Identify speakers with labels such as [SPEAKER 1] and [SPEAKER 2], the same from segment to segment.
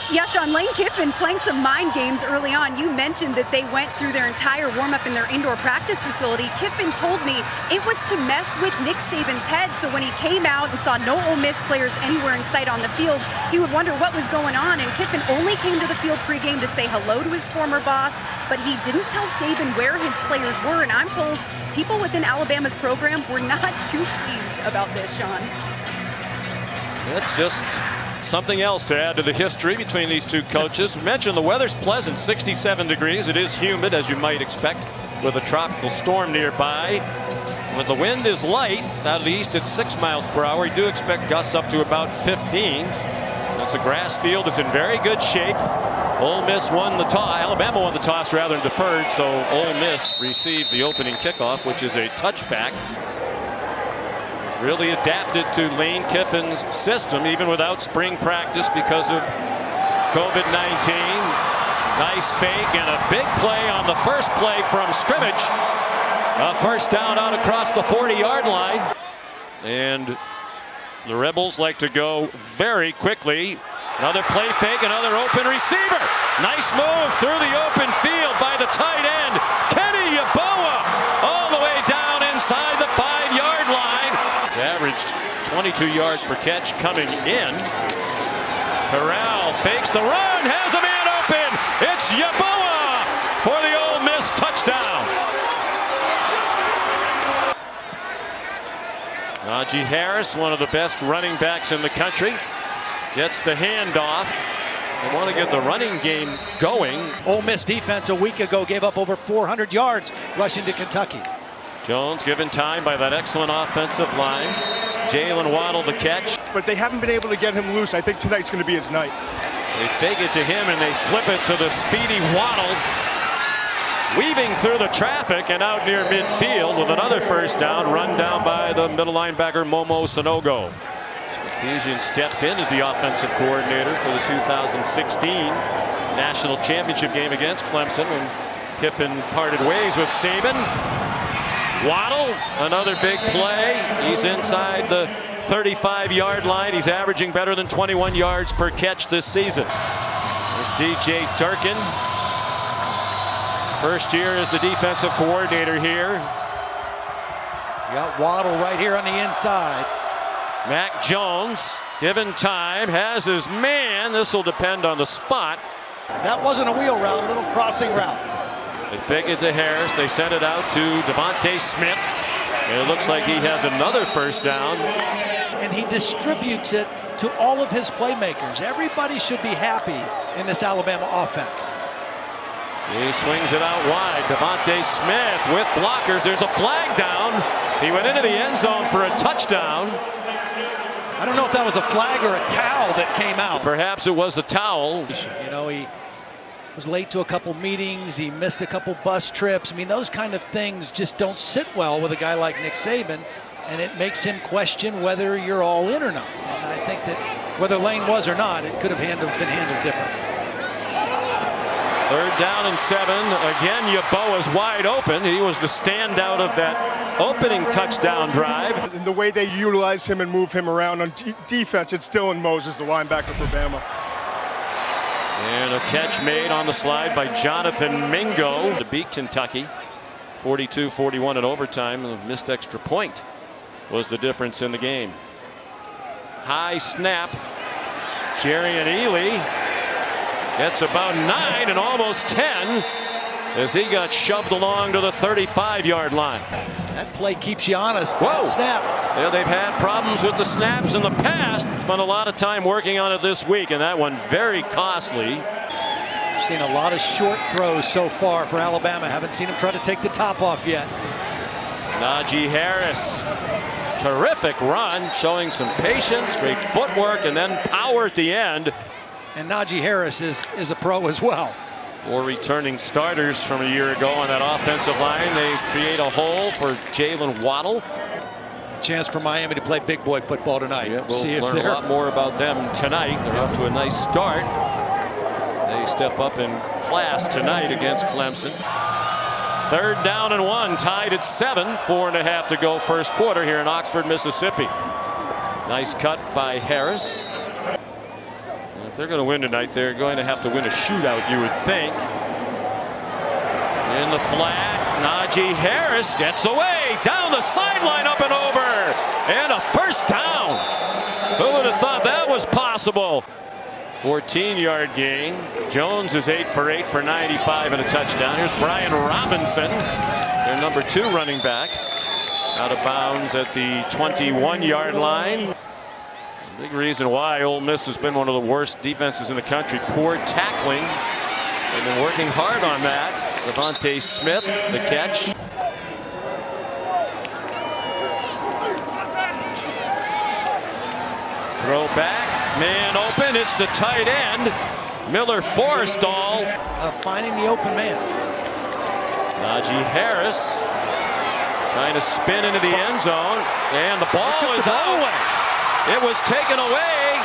[SPEAKER 1] Yeah, Sean, Lane Kiffin playing some mind games early on. You mentioned that they went through their entire warm-up in their indoor practice facility. Kiffin told me it was to mess with Nick Saban's head, so when he came out and saw no Ole Miss players anywhere in sight on the field, he would wonder what was going on, and Kiffin only came to the field pregame to say hello to his former boss, but he didn't tell Saban where his players were, and I'm told people within Alabama's program were not too pleased about this, Sean.
[SPEAKER 2] It's just something else to add to the history between these two coaches. Mentioned the weather's pleasant, 67 degrees. It is humid, as you might expect, with a tropical storm nearby. When the wind is light out of the east at 6 miles per hour, you do expect gusts up to about 15. It's a grass field. It's in very good shape. Ole Miss won the toss. Alabama won the toss rather than deferred, so Ole Miss receives the opening kickoff, which is a touchback. Really adapted to Lane Kiffin's system, even without spring practice because of COVID-19. Nice fake and a big play on the first play from scrimmage. A first down out across the 40-yard line. And the Rebels like to go very quickly. Another play fake, another open receiver. Nice move through the open field by the tight end, Kenny Yeboah, all the way down inside the 5-yard line. Averaged 22 yards per catch coming in. Corral fakes the run, has a man open. It's Yeboah for the Ole Miss touchdown. Najee Harris, one of the best running backs in the country, gets the handoff. They want to get the running game going.
[SPEAKER 3] Ole Miss defense a week ago gave up over 400 yards rushing to Kentucky.
[SPEAKER 2] Jones given time by that excellent offensive line. Jalen Waddle the catch.
[SPEAKER 4] But they haven't been able to get him loose. I think tonight's going to be his night.
[SPEAKER 2] They fake it to him and they flip it to the speedy Waddle. Weaving through the traffic and out near midfield with another first down, run down by the middle linebacker Momo Sanogo. Sarkisian stepped in as the offensive coordinator for the 2016 National Championship game against Clemson when Kiffin parted ways with Saban. Waddle, another big play. He's inside the 35-yard line. He's averaging better than 21 yards per catch this season. There's DJ Durkin. First year as the defensive coordinator here.
[SPEAKER 3] You got Waddle right here on the inside.
[SPEAKER 2] Mac Jones, given time, has his man. This will depend on the spot.
[SPEAKER 3] That wasn't a wheel route, a little crossing route.
[SPEAKER 2] They fake it to Harris. They send it out to Devontae Smith. And it looks like he has another first down.
[SPEAKER 3] And he distributes it to all of his playmakers. Everybody should be happy in this Alabama offense.
[SPEAKER 2] He swings it out wide. Devontae Smith with blockers. There's a flag down. He went into the end zone for a touchdown.
[SPEAKER 3] I don't know if that was a flag or a towel that came out.
[SPEAKER 2] Perhaps it was the towel.
[SPEAKER 3] You know, he was late to a couple meetings. He missed a couple bus trips. I mean, those kind of things just don't sit well with a guy like Nick Saban, and it makes him question whether you're all in or not. And I think that whether Lane was or not, it could have been handled differently.
[SPEAKER 2] Third down and 7. Again, Yeboah is wide open. He was the standout of that opening touchdown drive.
[SPEAKER 4] And the way they utilize him and move him around on defense, it's Dylan Moses, the linebacker for Bama.
[SPEAKER 2] And a catch made on the slide by Jonathan Mingo to beat Kentucky. 42-41 in overtime. The missed extra point was the difference in the game. High snap. Jarian Ely gets about 9 and almost 10 as he got shoved along to the 35-yard line.
[SPEAKER 3] That play keeps you honest.
[SPEAKER 2] Whoa.
[SPEAKER 3] Snap.
[SPEAKER 2] Yeah, they've had problems with the snaps in the past. Spent a lot of time working on it this week, and that one very costly.
[SPEAKER 3] We've seen a lot of short throws so far for Alabama. Haven't seen him try to take the top off yet.
[SPEAKER 2] Najee Harris. Terrific run, showing some patience, great footwork, and then power at the end.
[SPEAKER 3] And Najee Harris is a pro as well.
[SPEAKER 2] 4 returning starters from a year ago on that offensive line. They create a hole for Jalen Waddle.
[SPEAKER 3] A chance for Miami to play big boy football tonight.
[SPEAKER 2] Yeah, we'll learn a lot more about them tonight. They're off to a nice start. They step up in class tonight against Clemson. Third down and 1, tied at 7. 4.5 to go first quarter here in Oxford, Mississippi. Nice cut by Harris. If they're going to win tonight, they're going to have to win a shootout, you would think. In the flat, Najee Harris gets away down the sideline, up and over, and a first down. Who would have thought that was possible? 14-yard gain. Jones is 8 for 8 for 95 and a touchdown. Here's Brian Robinson, their number 2 running back, out of bounds at the 21-yard line. Big reason why Ole Miss has been one of the worst defenses in the country. Poor tackling. They've been working hard on that. Devontae Smith, the catch. Throw back, man open. It's the tight end, Miller Forrestall.
[SPEAKER 3] Finding the open man.
[SPEAKER 2] Najee Harris trying to spin into the end zone, and the ball is out. It was taken away.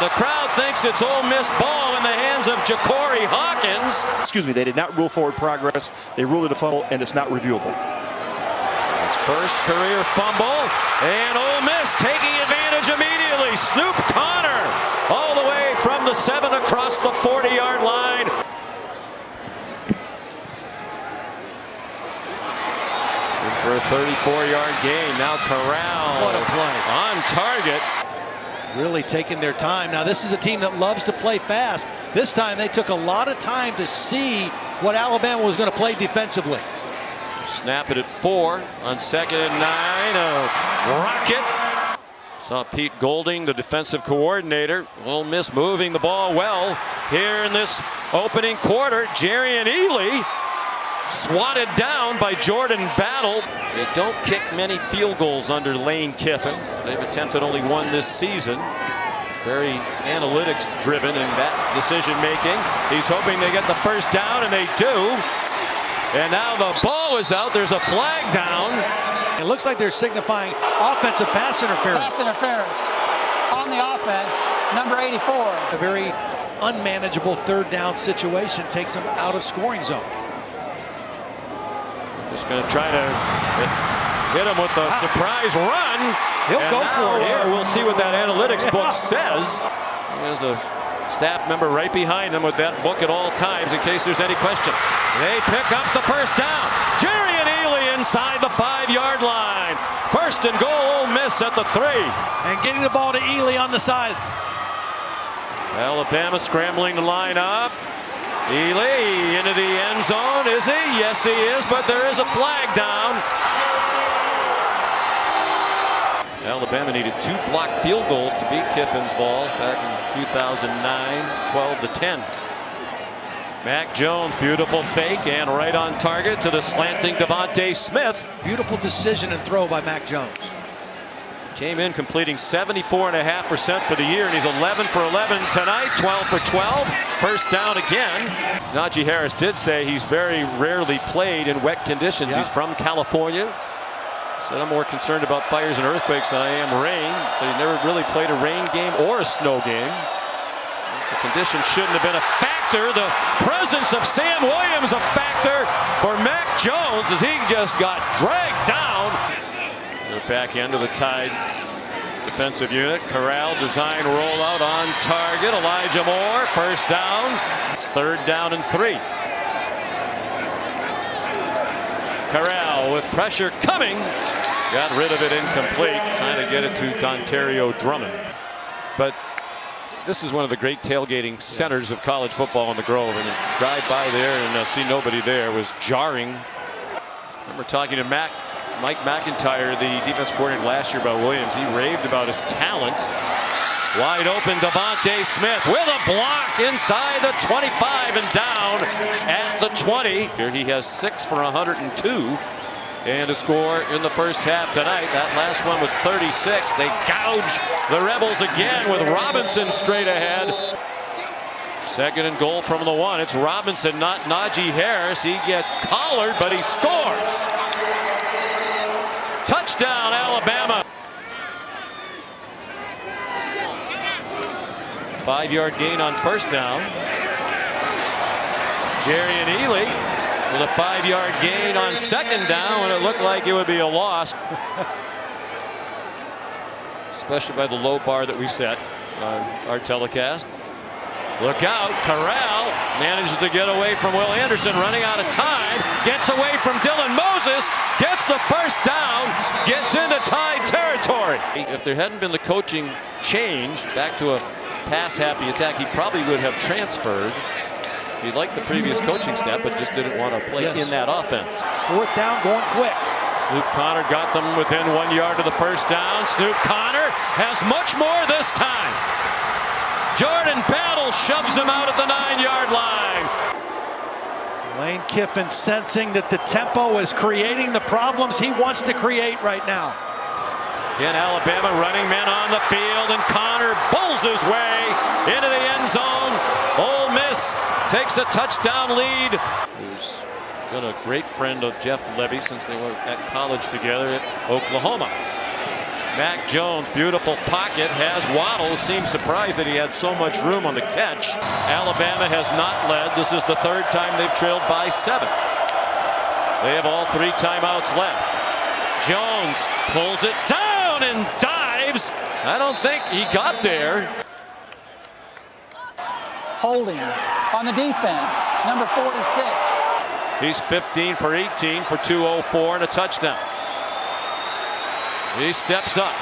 [SPEAKER 2] The crowd thinks it's Ole Miss ball in the hands of Ja'Cory Hawkins.
[SPEAKER 5] Excuse me, they did not rule forward progress. They ruled it a fumble, and it's not reviewable.
[SPEAKER 2] His first career fumble, and Ole Miss taking advantage immediately. Snoop Connor all the way from the 7 across the 40-yard line. For a 34-yard gain. Now Corral.
[SPEAKER 3] What a play.
[SPEAKER 2] On target.
[SPEAKER 3] Really taking their time. Now this is a team that loves to play fast. This time they took a lot of time to see what Alabama was going to play defensively.
[SPEAKER 2] Snap it at 4 on 2nd and 9. A rocket. Saw Pete Golding, the defensive coordinator. Ole Miss moving the ball well here in this opening quarter. Jerrion Ealy swatted down by Jordan Battle. They don't kick many field goals under Lane Kiffin. They've attempted only 1 this season. Very analytics driven in that decision making. He's hoping they get the first down, and they do. And now the ball is out. There's a flag down.
[SPEAKER 3] It looks like they're signifying offensive pass interference.
[SPEAKER 6] Pass interference on the offense, number 84.
[SPEAKER 3] A very unmanageable 3rd down situation takes them out of scoring zone.
[SPEAKER 2] Just going to try to hit him with a surprise run.
[SPEAKER 3] He'll go for it here.
[SPEAKER 2] We'll see what that analytics book says. There's a staff member right behind him with that book at all times in case there's any question. They pick up the first down. Jerrion Ealy inside the 5-yard line. 1st and goal, Ole Miss at the 3.
[SPEAKER 3] And getting the ball to Ealy on the side.
[SPEAKER 2] Alabama scrambling to line up. Ealy into the end zone, is he? Yes, he is, but there is a flag down. Alabama needed 2 blocked field goals to beat Kiffin's Vols back in 2009, 12-10. Mac Jones, beautiful fake and right on target to the slanting Devontae Smith.
[SPEAKER 3] Beautiful decision and throw by Mac Jones.
[SPEAKER 2] Came in completing 74.5% for the year, and he's 11 for 11 tonight, 12 for 12. First down again. Najee Harris did say he's very rarely played in wet conditions.
[SPEAKER 3] Yeah.
[SPEAKER 2] He's from California. Said I'm more concerned about fires and earthquakes than I am rain. So he never really played a rain game or a snow game. The conditions shouldn't have been a factor. The presence of Sam Williams a factor for Mac Jones as he just got dragged down. The back end of the Tide defensive unit. Corral design rollout on target. Elijah Moore, first down. It's 3rd down and 3. Corral with pressure coming. Got rid of it incomplete. Trying to get it to Dontario Drummond. But this is one of the great tailgating centers of college football in the Grove. And to drive by there and see nobody there was jarring. I remember talking to Mike McIntyre, the defense coordinator last year, about Williams. He raved about his talent. Wide open Devontae Smith with a block inside the 25 and down at the 20. Here he has 6 for 102 and a score in the first half tonight. That last one was 36. They gouge the Rebels again with Robinson straight ahead. 2nd and goal from the 1. It's Robinson, not Najee Harris. He gets collared, but he scores. Touchdown, Alabama. 5-yard gain on first down. Jerrion Ealy with a 5-yard gain on 2nd down, and it looked like it would be a loss. Especially by the low bar that we set on our telecast. Look out, Corral manages to get away from Will Anderson, running out of time, gets away from Dylan Moses, gets the first down, gets into tied territory. If there hadn't been the coaching change back to a pass-happy attack, he probably would have transferred. He liked the previous coaching staff, but just didn't want to play in that offense.
[SPEAKER 3] Fourth down, going quick.
[SPEAKER 2] Snoop Connor got them within 1 yard of the first down. Snoop Connor has much more this time. Jordan Battle shoves him out at the 9-yard line.
[SPEAKER 3] Lane Kiffin sensing that the tempo is creating the problems he wants to create right now.
[SPEAKER 2] Again, Alabama running men on the field, and Connor bowls his way into the end zone. Ole Miss takes a touchdown lead. Who's been a great friend of Jeff Levy since they were at college together at Oklahoma. Mac Jones, beautiful pocket, has Waddle. Seems surprised that he had so much room on the catch. Alabama has not led. This is the third time they've trailed by 7. They have all 3 timeouts left. Jones pulls it down and dives. I don't think he got there.
[SPEAKER 6] Holding on the defense, number 46.
[SPEAKER 2] He's 15 for 18 for 204 and a touchdown. He steps up,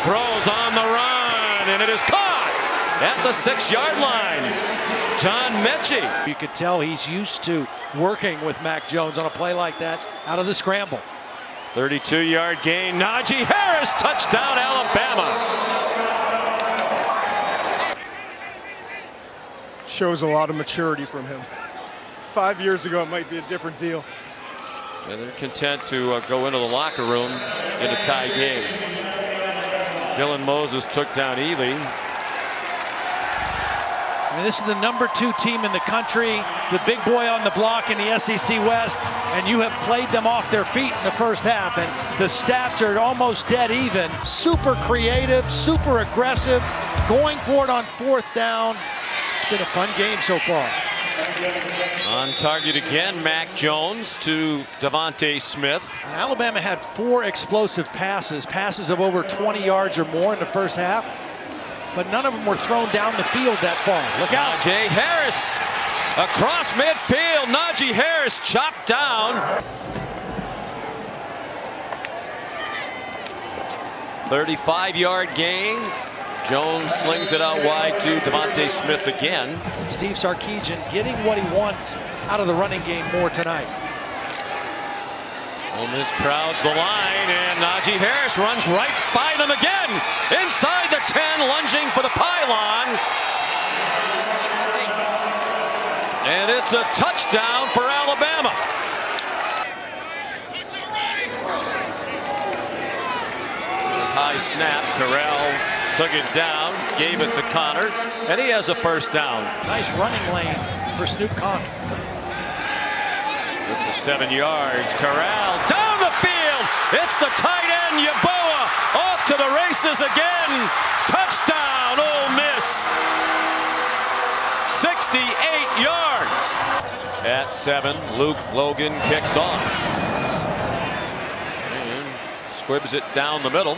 [SPEAKER 2] throws on the run, and it is caught at the 6-yard line. John Mechie.
[SPEAKER 3] You could tell he's used to working with Mac Jones on a play like that out of the scramble.
[SPEAKER 2] 32-yard gain. Najee Harris, touchdown, Alabama.
[SPEAKER 4] Shows a lot of maturity from him. 5 years ago, it might be a different deal.
[SPEAKER 2] And they're content to go into the locker room in a tie game. Dylan Moses took down Ely.
[SPEAKER 3] I mean, this is the number 2 team in the country, the big boy on the block in the SEC West, and you have played them off their feet in the first half, and the stats are almost dead even. Super creative, super aggressive, going for it on 4th down. It's been a fun game so far.
[SPEAKER 2] On target again, Mac Jones to Devontae Smith.
[SPEAKER 3] Alabama had 4 explosive passes of over 20 yards or more in the first half, but none of them were thrown down the field that far. Look out.
[SPEAKER 2] Najee Harris across midfield. Najee Harris chopped down. 35-yard gain. Jones slings it out wide to Devontae Smith again.
[SPEAKER 3] Steve Sarkisian getting what he wants out of the running game more tonight.
[SPEAKER 2] Ole Miss crowds the line, and Najee Harris runs right by them again. Inside the 10, lunging for the pylon. And it's a touchdown for Alabama. High snap, Corral took it down, gave it to Connor, and he has a first down.
[SPEAKER 3] Nice running lane for Snoop Connor.
[SPEAKER 2] 7 yards, Corral down the field. It's the tight end, Yeboah, off to the races again. Touchdown, Ole Miss. 68 yards. At 7, Luke Logan kicks off. And squibs it down the middle.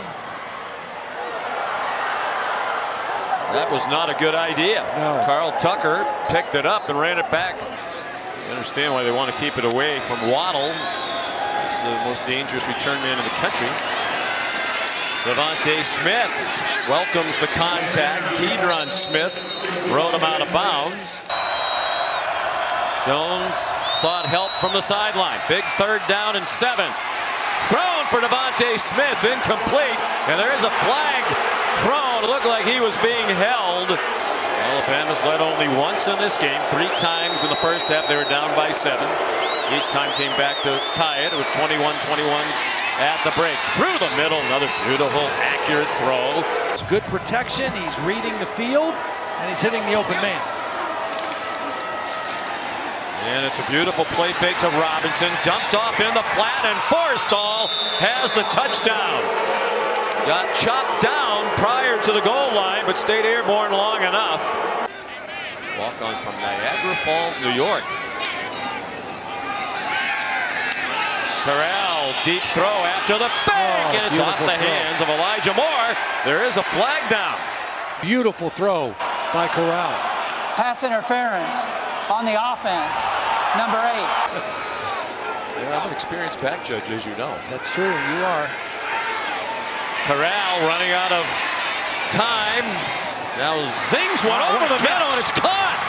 [SPEAKER 2] That was not a good idea.
[SPEAKER 3] No.
[SPEAKER 2] Carl Tucker picked it up and ran it back. You understand why they want to keep it away from Waddle. It's the most dangerous return man in the country. Devontae Smith welcomes the contact. Keydron Smith rode him out of bounds. Jones sought help from the sideline. Big 3rd down and 7. Thrown for Devontae Smith, incomplete, and there is a flag thrown. It looked like he was being held. Alabama's led only once in this game. 3 times in the first half they were down by 7. Each time came back to tie it. It was 21-21 at the break. Through the middle, another beautiful, accurate throw.
[SPEAKER 3] It's good protection. He's reading the field, and he's hitting the open man.
[SPEAKER 2] And it's a beautiful play fake to Robinson. Dumped off in the flat, and Forrestall has the touchdown. Got chopped down prior to the goal line, but stayed airborne long enough. Walk on from Niagara Falls, New York. Corral, deep throw after the fake, and it's off the hands of Elijah Moore. There is a flag down.
[SPEAKER 3] Beautiful throw by Corral.
[SPEAKER 6] Pass interference on the offense, number 8.
[SPEAKER 2] Yeah, I'm an experienced back judge, as you know.
[SPEAKER 3] That's true. You are.
[SPEAKER 2] Corral running out of time. Now zings one over the middle, and it's caught.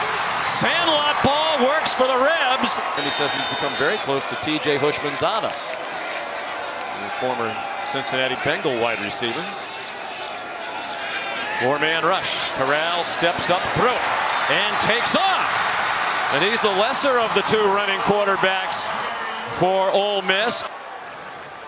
[SPEAKER 2] Sandlot ball works for the Rebs. And he says he's become very close to T.J. Hushmanzada, the former Cincinnati Bengal wide receiver. 4-man rush. Corral steps up through it and takes off. And he's the lesser of the two running quarterbacks for Ole Miss.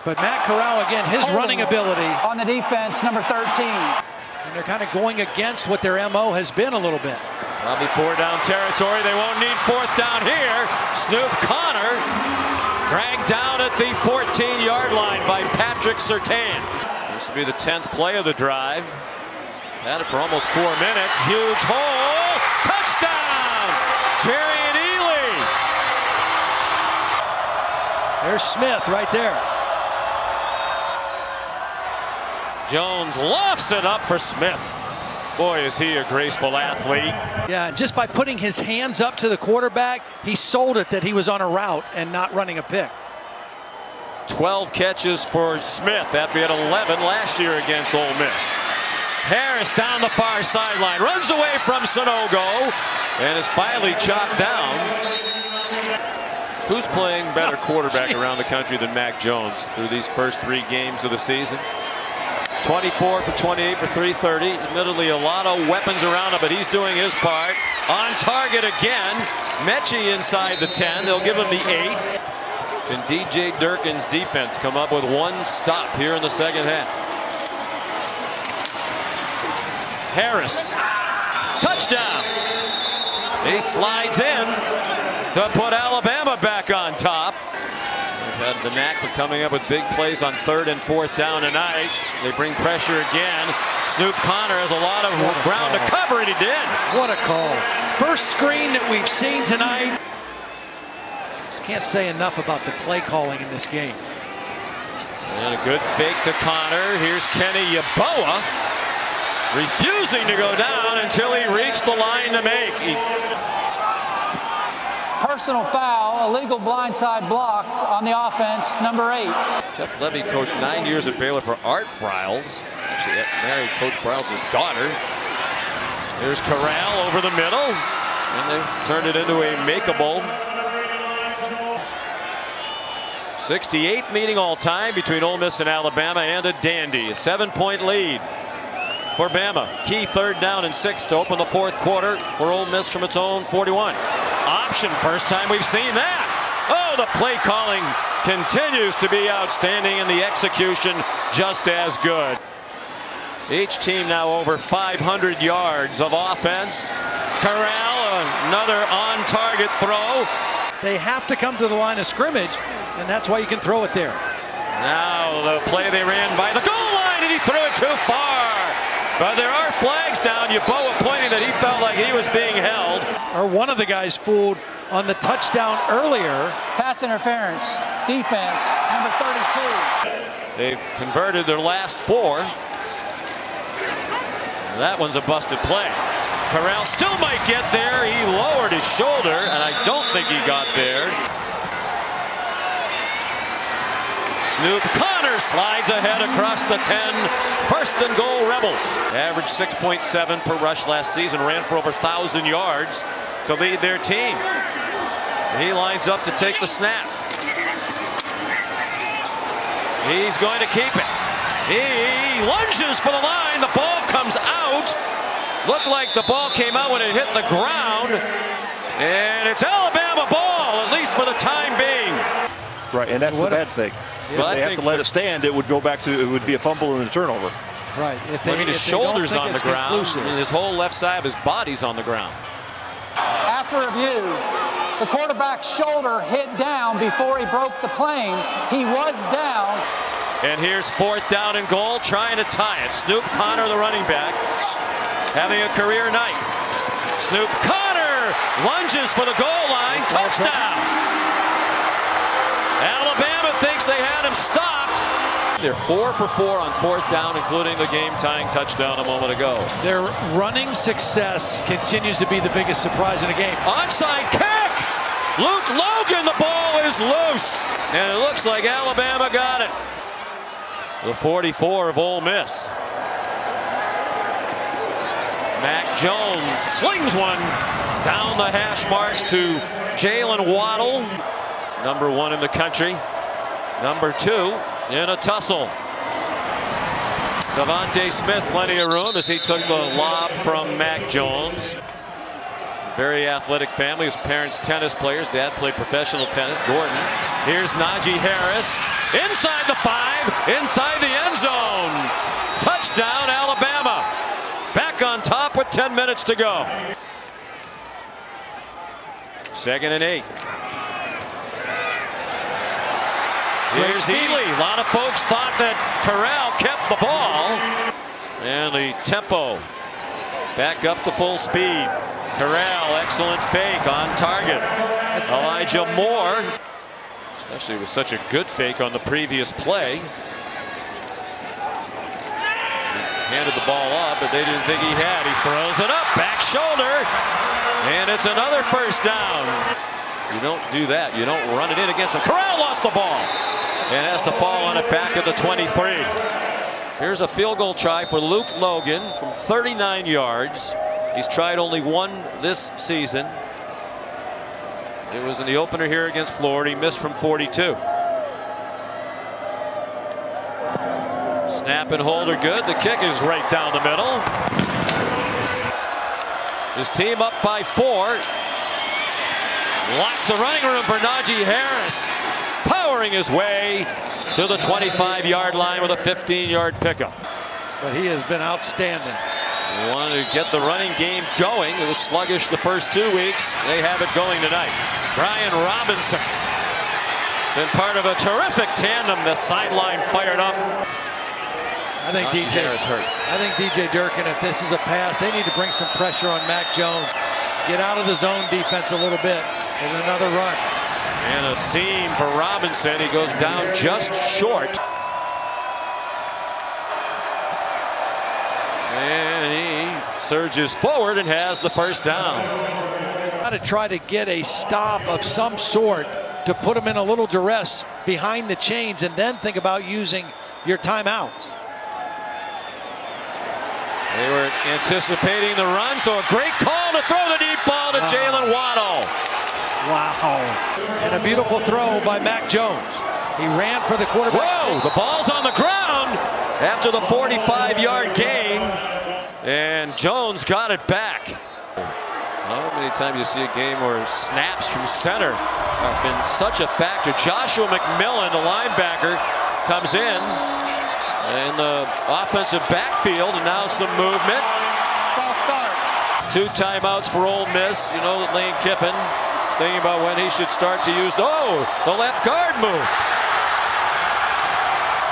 [SPEAKER 3] But Matt Corral, again, his running ability.
[SPEAKER 6] On the defense, number 13.
[SPEAKER 3] And they're kind of going against what their MO has been a little bit.
[SPEAKER 2] Probably 4-down territory. They won't need 4th down here. Snoop Connor dragged down at the 14-yard line by Patrick Surtain. This will be the 10th play of the drive. Had it for almost 4 minutes. Huge hole. Touchdown! Jerry and Ely.
[SPEAKER 3] There's Smith right there.
[SPEAKER 2] Jones lofts it up for Smith. Boy, is he a graceful athlete.
[SPEAKER 3] Yeah, just by putting his hands up to the quarterback, he sold it that he was on a route and not running a pick.
[SPEAKER 2] 12 catches for Smith after he had 11 last year against Ole Miss. Harris down the far sideline, runs away from Sanogo, and is finally chopped down. Who's playing better quarterback around the country than Mac Jones through these first 3 games of the season? 24 for 28 for 330. Admittedly, a lot of weapons around him, but he's doing his part. On target again. Mechie inside the 10. They'll give him the 8. Can DJ Durkin's defense come up with 1 stop here in the second half? Harris. Touchdown. He slides in to put Alabama back on top. They've had the knack for coming up with big plays on 3rd and 4th down tonight. They bring pressure again. Snoop Connor has a lot of ground to cover, and he did.
[SPEAKER 3] What a call. First screen that we've seen tonight. Just can't say enough about the play calling in this game.
[SPEAKER 2] And a good fake to Connor. Here's Kenny Yeboah, refusing to go down until he reached the line to make.
[SPEAKER 6] Personal foul, illegal blindside block on the offense, number 8.
[SPEAKER 2] Jeff Levy coached 9 years at Baylor for Art Briles. Actually married Coach Briles' daughter. There's Corral over the middle, and they turned it into a makeable. 68 meeting all time between Ole Miss and Alabama, and a dandy. A 7-point lead for Bama. Key 3rd down and 6 to open the 4th quarter for Ole Miss from its own 41. Option, first time we've seen that. Oh, the play calling continues to be outstanding, and the execution just as good. Each team now over 500 yards of offense. Corral, another on-target throw.
[SPEAKER 3] They have to come to the line of scrimmage, and that's why you can throw it there.
[SPEAKER 2] Now the play they ran by the goal line, and he threw it too far. But there are flags down. Yeboah pointing that he felt like he was being held.
[SPEAKER 3] Or one of the guys fooled on the touchdown earlier.
[SPEAKER 6] Pass interference, defense, number 32.
[SPEAKER 2] They've converted their last 4. That one's a busted play. Corral still might get there. He lowered his shoulder, and I don't think he got there. Snoop Connor slides ahead across the 10. 1st and goal, Rebels. Averaged 6.7 per rush last season. Ran for over 1,000 yards to lead their team. He lines up to take the snap. He's going to keep it. He lunges for the line. The ball comes out. Looked like the ball came out when it hit the ground. And it's Alabama ball, at least for the time being.
[SPEAKER 5] Right, and that's the bad thing. If they have to let it stand, it would go back to, it would be a fumble and a turnover.
[SPEAKER 3] Right.
[SPEAKER 2] His shoulder's on the ground. And his whole left side of his body's on the ground.
[SPEAKER 6] After review, the quarterback's shoulder hit down before he broke the plane. He was down.
[SPEAKER 2] And here's 4th down and goal, trying to tie it. Snoop Connor, the running back, having a career night. Snoop Connor lunges for the goal line. Touchdown. Alabama thinks they had him stopped, They're 4 for 4 on 4th down, including the game-tying touchdown a moment ago.
[SPEAKER 3] Their running success continues to be the biggest surprise in the game.
[SPEAKER 2] Onside kick! Luke Logan, the ball is loose. And it looks like Alabama got it. The 44 of Ole Miss. Mac Jones slings one down the hash marks to Jalen Waddle. Number 1 in the country. Number 2 in a tussle. Devontae Smith, plenty of room as he took the lob from Mac Jones. Very athletic family. His parents tennis players. Dad played professional tennis. Gordon. Here's Najee Harris. Inside the 5. Inside the end zone. Touchdown Alabama. Back on top with 10 minutes to go. 2nd and 8. Here's Ely. A lot of folks thought that Corral kept the ball. And the tempo back up to full speed. Corral, excellent fake on target. Elijah Moore, especially with such a good fake on the previous play. He handed the ball up, but they didn't think he had. He throws it up, back shoulder, and it's another first down. You don't do that. You don't run it in against him. Corral lost the ball and has to fall on it back at the 23. Here's a field goal try for Luke Logan from 39 yards. He's tried only one this season. It was in the opener here against Florida. He missed from 42. Snap and hold are good. The kick is right down the middle. His team up by 4. Lots of running room for Najee Harris, powering his way to the 25-yard line with a 15-yard pickup.
[SPEAKER 3] But he has been outstanding.
[SPEAKER 2] They wanted to get the running game going. It was sluggish the first 2 weeks. They have it going tonight. Brian Robinson, been part of a terrific tandem. The sideline fired up.
[SPEAKER 3] I think DJ
[SPEAKER 2] is hurt.
[SPEAKER 3] I think DJ Durkin, if this is a pass, they need to bring some pressure on Mac Jones. Get out of the zone defense a little bit. And another run.
[SPEAKER 2] And a seam for Robinson. He goes down just short. And he surges forward and has the first down.
[SPEAKER 3] Got to try to get a stop of some sort to put him in a little duress behind the chains, and then think about using your timeouts.
[SPEAKER 2] They were anticipating the run, so a great call to throw the deep ball to Jalen Waddle.
[SPEAKER 3] Wow. And a beautiful throw by Mac Jones. He ran for the quarterback.
[SPEAKER 2] Whoa, the ball's on the ground after the 45-yard gain. And Jones got it back. How many times you see a game where snaps from center have been such a factor. Joshua McMillan, the linebacker, comes in the offensive backfield, and now some movement.
[SPEAKER 6] False start.
[SPEAKER 2] 2 timeouts for Ole Miss. You know that Lane Kiffin is thinking about when he should start to use the left guard move.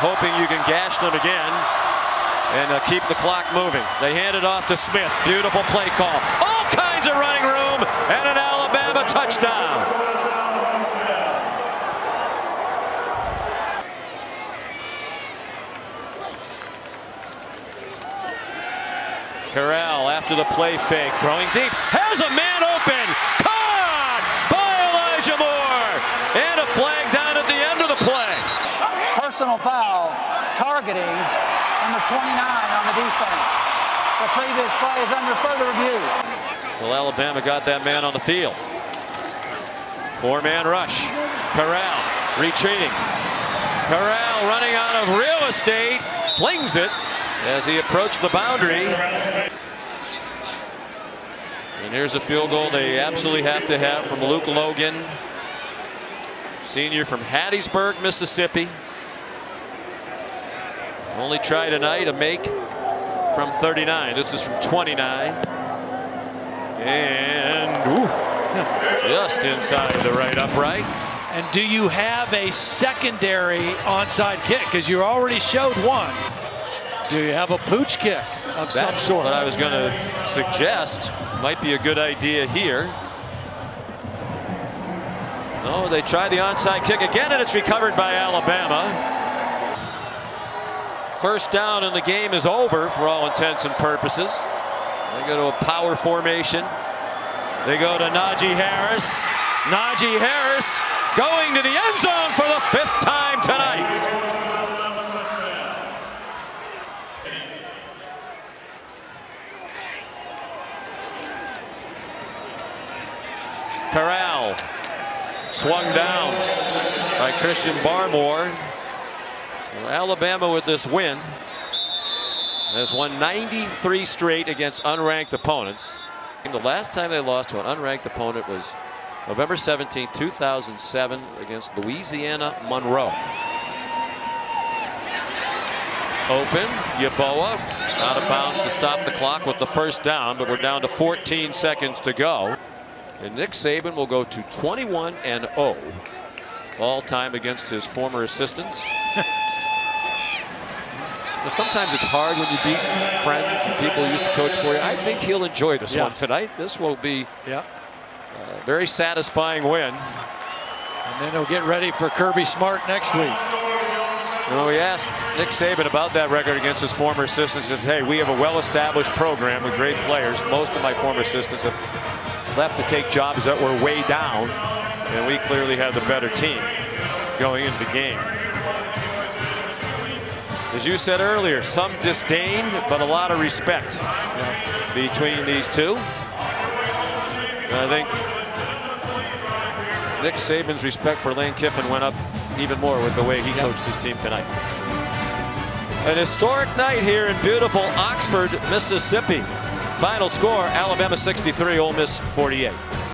[SPEAKER 2] Hoping you can gash them again and keep the clock moving. They hand it off to Smith. Beautiful play call. All kinds of running room and an Alabama touchdown. Corral after the play fake, throwing deep, has a man open, caught by Elijah Moore, and a flag down at the end of the play.
[SPEAKER 6] Personal foul, targeting number 29 on the defense. The previous play is under further review.
[SPEAKER 2] Well, Alabama got that man on the field. 4-man rush. Corral retreating. Corral running out of real estate, flings it as he approached the boundary. And here's a field goal they absolutely have to have from Luke Logan, senior from Hattiesburg, Mississippi. Only try tonight a make from 39. This is from 29. And just inside the right upright.
[SPEAKER 3] And do you have a secondary onside kick? Because you already showed one. Do you have a pooch kick of some sort?
[SPEAKER 2] What I was going to suggest might be a good idea here. No, they try the onside kick again, and it's recovered by Alabama. First down and the game is over for all intents and purposes. They go to a power formation. They go to Najee Harris. Najee Harris going to the end zone for the 5th time tonight. Corral swung down by Christian Barmore. Well, Alabama with this win has won 93 straight against unranked opponents. The last time they lost to an unranked opponent was November 17, 2007 against Louisiana Monroe. Open, Yeboah out of bounds to stop the clock with the first down, but we're down to 14 seconds to go. And Nick Saban will go to 21-0 all time against his former assistants. Sometimes it's hard when you beat friends and people who used to coach for you. I think he'll enjoy this one tonight. This will be a very satisfying win.
[SPEAKER 3] And then he'll get ready for Kirby Smart next week.
[SPEAKER 2] You know, we asked Nick Saban about that record against his former assistants. He says, hey, we have a well-established program with great players. Most of my former assistants have left to take jobs that were way down, and we clearly had the better team going into the game. As you said earlier, some disdain, but a lot of respect between these two. And I think Nick Saban's respect for Lane Kiffin went up even more with the way he coached his team tonight. An historic night here in beautiful Oxford, Mississippi. Final score, Alabama 63, Ole Miss 48.